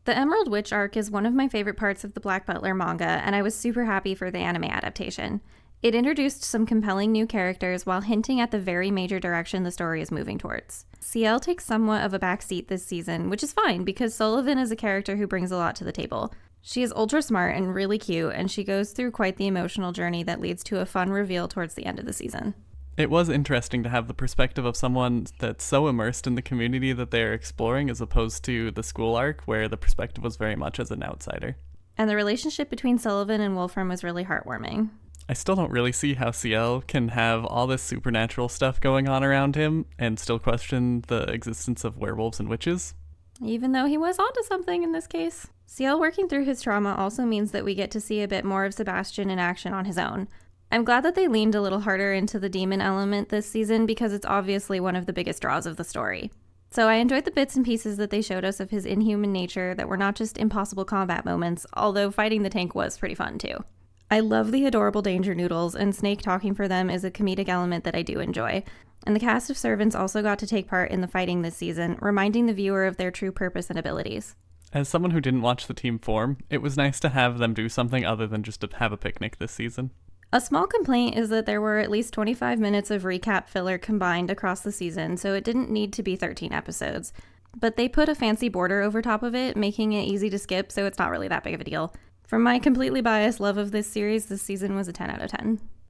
The Emerald Witch arc is one of my favorite parts of the Black Butler manga, and I was super happy for the anime adaptation. It introduced some compelling new characters while hinting at the very major direction the story is moving towards. Ciel takes somewhat of a backseat this season, which is fine because Sullivan is a character who brings a lot to the table. She is ultra smart and really cute, and she goes through quite the emotional journey that leads to a fun reveal towards the end of the season. It was interesting to have the perspective of someone that's so immersed in the community that they're exploring as opposed to the school arc where the perspective was very much as an outsider. And the relationship between Sullivan and Wolfram was really heartwarming. I still don't really see how Ciel can have all this supernatural stuff going on around him and still question the existence of werewolves and witches. Even though he was onto something in this case. Ciel working through his trauma also means that we get to see a bit more of Sebastian in action on his own. I'm glad that they leaned a little harder into the demon element this season because it's obviously one of the biggest draws of the story. So I enjoyed the bits and pieces that they showed us of his inhuman nature that were not just impossible combat moments, although fighting the tank was pretty fun too. I love the adorable danger noodles, and Snake talking for them is a comedic element that I do enjoy. And the cast of servants also got to take part in the fighting this season, reminding the viewer of their true purpose and abilities. As someone who didn't watch the team form, it was nice to have them do something other than just to have a picnic this season. A small complaint is that there were at least 25 minutes of recap filler combined across the season, so it didn't need to be 13 episodes. But they put a fancy border over top of it, making it easy to skip, so it's not really that big of a deal. From my completely biased love of this series, this season was a 10 out of 10.